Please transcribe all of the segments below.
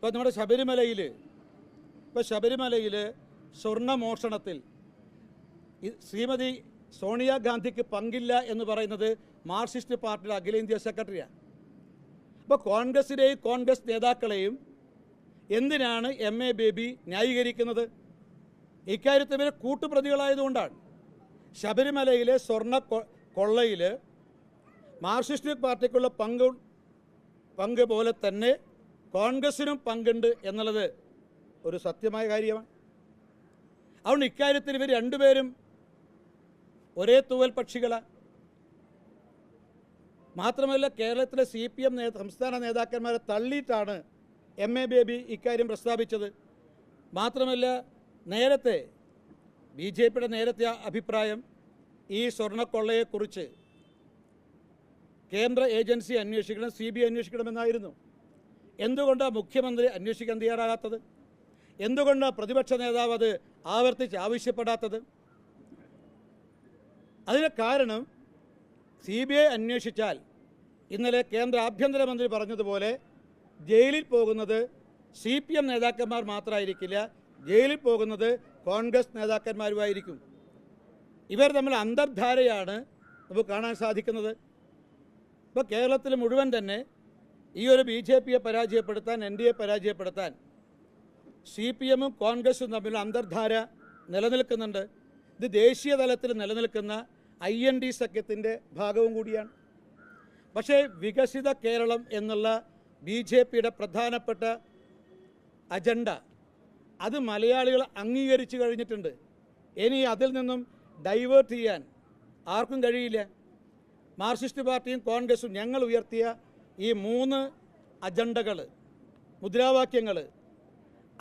ഇപ്പോൾ നമ്മുടെ ശബരിമലയിൽ സ്വർണ്ണമോഷണത്തിൽ ശ്രീമതി സോണിയാഗാന്ധിക്ക് പങ്കില്ല എന്ന് പറയുന്നത് മാർക്സിസ്റ്റ് പാർട്ടിയുടെ അഖിലേന്ത്യാ സെക്രട്ടറിയാണ്. അപ്പോൾ കോൺഗ്രസിനെയും കോൺഗ്രസ് നേതാക്കളെയും എന്തിനാണ് MA ബേബി ന്യായീകരിക്കുന്നത്? ഇക്കാര്യത്തിൽ ഇവരെ കൂട്ടുപ്രതികളായതുകൊണ്ടാണ്. ശബരിമലയിലെ സ്വർണ്ണ കൊള്ളയിൽ മാർക്സിസ്റ്റ് പാർട്ടിക്കുള്ള പങ്ക് പോലെ തന്നെ കോൺഗ്രസിനും പങ്കുണ്ട് എന്നുള്ളത് ഒരു സത്യമായ കാര്യമാണ്. അതുകൊണ്ട് ഇക്കാര്യത്തിൽ ഇവർ രണ്ടുപേരും ഒരേ തൂവൽ പക്ഷികളാണ്. മാത്രമല്ല, കേരളത്തിലെ CPM സംസ്ഥാന നേതാക്കന്മാരെ തള്ളിയിട്ടാണ് MA ബേബി ഇക്കാര്യം പ്രസ്താവിച്ചത്. മാത്രമല്ല, നേരത്തെ BJPയുടെ നേരത്തെ അഭിപ്രായം ഈ സ്വർണ്ണക്കൊള്ളയെക്കുറിച്ച് കേന്ദ്ര ഏജൻസി അന്വേഷിക്കണം, CBI അന്വേഷിക്കണമെന്നായിരുന്നു. എന്തുകൊണ്ടാണ് മുഖ്യമന്ത്രി അന്വേഷിക്കാൻ തയ്യാറാകാത്തത്? എന്തുകൊണ്ടാണ് പ്രതിപക്ഷ നേതാവ് അത് ആവർത്തിച്ച് ആവശ്യപ്പെടാത്തത്? അതിന് കാരണം CBI അന്വേഷിച്ചാൽ ഇന്നലെ കേന്ദ്ര ആഭ്യന്തരമന്ത്രി പറഞ്ഞതുപോലെ ജയിലിൽ പോകുന്നത് CPM നേതാക്കന്മാർ മാത്രമായിരിക്കില്ല, ജയിലിൽ പോകുന്നത് കോൺഗ്രസ് നേതാക്കന്മാരുമായിരിക്കും. ഇവർ തമ്മിൽ അന്തർധാരയാണ് നമുക്ക് കാണാൻ സാധിക്കുന്നത്. ഇപ്പോൾ കേരളത്തിൽ മുഴുവൻ തന്നെ ഈ ഒരു BJPയെ പരാജയപ്പെടുത്താൻ, NDA പരാജയപ്പെടുത്താൻ CPMും കോൺഗ്രസും തമ്മിൽ അന്തർധാര നിലനിൽക്കുന്നുണ്ട്. ഇത് ദേശീയ തലത്തിൽ നിലനിൽക്കുന്ന IND സഖ്യത്തിൻ്റെ ഭാഗവും കൂടിയാണ്. പക്ഷേ വികസിത കേരളം എന്നുള്ള BJPയുടെ പ്രധാനപ്പെട്ട അജണ്ട അത് മലയാളികൾ അംഗീകരിച്ചു കഴിഞ്ഞിട്ടുണ്ട്. ഇനി അതിൽ നിന്നും ഡൈവേർട്ട് ചെയ്യാൻ ആർക്കും കഴിയില്ല. മാർക്സിസ്റ്റ് പാർട്ടിയും കോൺഗ്രസും ഞങ്ങൾ ഉയർത്തിയ ഈ 3 അജണ്ടകൾ, മുദ്രാവാക്യങ്ങൾ,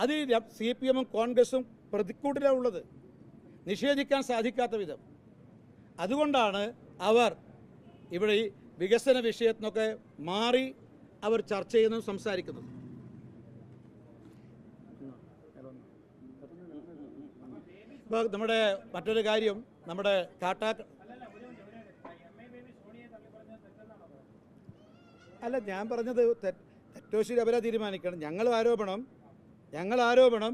അത് CPMും കോൺഗ്രസും പ്രതിക്കൂട്ടിലാണ് ഉള്ളത്, നിഷേധിക്കാൻ സാധിക്കാത്ത വിധം. അതുകൊണ്ടാണ് അവർ ഇവിടെ ഈ വികസന വിഷയത്തിനൊക്കെ മാറി അവർ ചർച്ച ചെയ്യുന്നതും സംസാരിക്കുന്നത്. ഇപ്പോൾ നമ്മുടെ മറ്റൊരു കാര്യം, നമ്മുടെ അല്ല, ഞാൻ പറഞ്ഞത് തെറ്റോശി അവരെ തീരുമാനിക്കണം. ഞങ്ങൾ ആരോപണം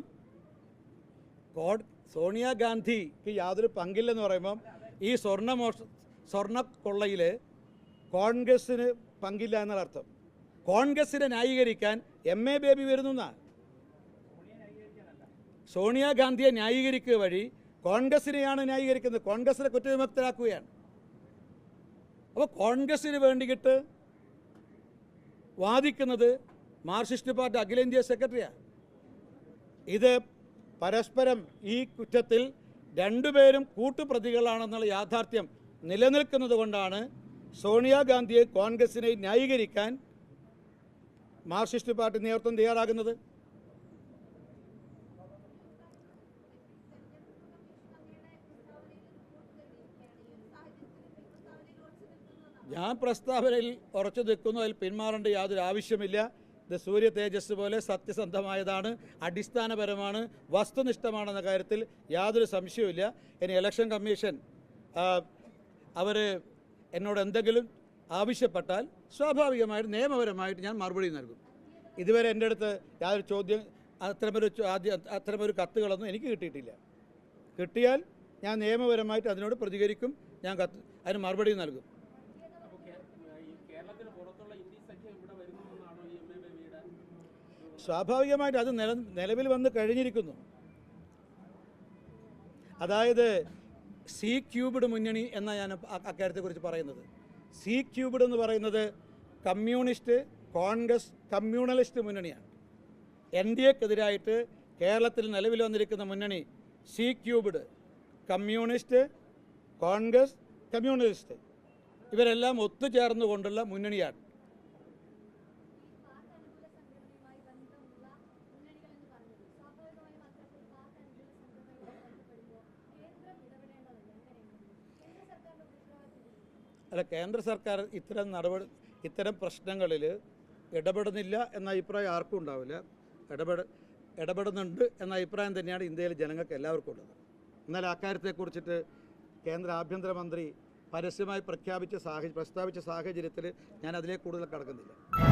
സോണിയാഗാന്ധിക്ക് യാതൊരു പങ്കില്ലെന്ന് പറയുമ്പം ഈ സ്വർണ്ണക്കൊള്ളയിൽ കോൺഗ്രസ്സിന് പങ്കില്ല എന്നർത്ഥം. കോൺഗ്രസ്സിനെ ന്യായീകരിക്കാൻ MA ബേബി വരുന്നതാണ്. സോണിയാഗാന്ധിയെ ന്യായീകരിക്കുക വഴി കോൺഗ്രസ്സിനെയാണ് ന്യായീകരിക്കുന്നത്, കോൺഗ്രസ്സിനെ കുറ്റവിമുക്തരാക്കുകയാണ്. അപ്പോൾ കോൺഗ്രസ്സിന് വേണ്ടിയിട്ട് വാദിക്കുന്നത് മാർക്സിസ്റ്റ് പാർട്ടി അഖിലേന്ത്യാ സെക്രട്ടറിയാണ്. ഇത് പരസ്പരം ഈ കുറ്റത്തിൽ രണ്ടുപേരും കൂട്ടുപ്രതികളാണെന്നുള്ള യാഥാർത്ഥ്യം നിലനിൽക്കുന്നത് കൊണ്ടാണ് സോണിയാഗാന്ധിയെ കോൺഗ്രസിനെ ന്യായീകരിക്കാൻ മാർക്സിസ്റ്റ് പാർട്ടി നേതൃത്വം തയ്യാറാകുന്നത്. ഞാൻ പ്രസ്താവനയിൽ ഉറച്ചു നിൽക്കുന്നു, അതിൽ പിന്മാറേണ്ട യാതൊരു ആവശ്യമില്ല. ഇത് സൂര്യ തേജസ് പോലെ സത്യസന്ധമായതാണ്, അടിസ്ഥാനപരമാണ്, വസ്തുനിഷ്ഠമാണെന്ന കാര്യത്തിൽ യാതൊരു സംശയവുമില്ല. ഇനി ഇലക്ഷൻ കമ്മീഷൻ അവർ എന്നോട് എന്തെങ്കിലും ആവശ്യപ്പെട്ടാൽ സ്വാഭാവികമായിട്ട് നിയമപരമായിട്ട് ഞാൻ മറുപടി നൽകും. ഇതുവരെ എൻ്റെ അടുത്ത് യാതൊരു ചോദ്യം അത്തരമൊരു കത്തുകളൊന്നും എനിക്ക് കിട്ടിയിട്ടില്ല. കിട്ടിയാൽ ഞാൻ നിയമപരമായിട്ട് അതിനോട് പ്രതികരിക്കും, ഞാൻ അതിന് മറുപടി നൽകും. സ്വാഭാവികമായിട്ട് അത് നിലവിൽ വന്ന് കഴിഞ്ഞിരിക്കുന്നു. അതായത് C-ക്യൂബ്ഡ് മുന്നണി എന്ന ഞാൻ അക്കാര്യത്തെക്കുറിച്ച് പറയുന്നത്. C-ക്യൂബ്ഡ് എന്ന് പറയുന്നത് കമ്മ്യൂണിസ്റ്റ്, കോൺഗ്രസ്, കമ്മ്യൂണലിസ്റ്റ് മുന്നണിയാണ്. NDAക്കെതിരായിട്ട് കേരളത്തിൽ നിലവിൽ വന്നിരിക്കുന്ന മുന്നണി C-ക്യൂബ്ഡ്, കമ്മ്യൂണിസ്റ്റ്, കോൺഗ്രസ്, കമ്മ്യൂണലിസ്റ്റ്, ഇവരെല്ലാം ഒത്തുചേർന്നുകൊണ്ടുള്ള മുന്നണിയാണ്. അല്ല, കേന്ദ്ര സർക്കാർ ഇത്തരം പ്രശ്നങ്ങളിൽ ഇടപെടുന്നില്ല എന്ന അഭിപ്രായം ആർക്കും ഉണ്ടാവില്ല. ഇടപെടുന്നുണ്ട് എന്ന അഭിപ്രായം തന്നെയാണ് ഇന്ത്യയിലെ ജനങ്ങൾക്ക് എല്ലാവർക്കും ഉള്ളത്. എന്നാൽ അക്കാര്യത്തെക്കുറിച്ചിട്ട് കേന്ദ്ര ആഭ്യന്തരമന്ത്രി പരസ്യമായി പ്രസ്താവിച്ച സാഹചര്യത്തിൽ ഞാൻ അതിലേക്ക് കൂടുതൽ കടക്കുന്നില്ല.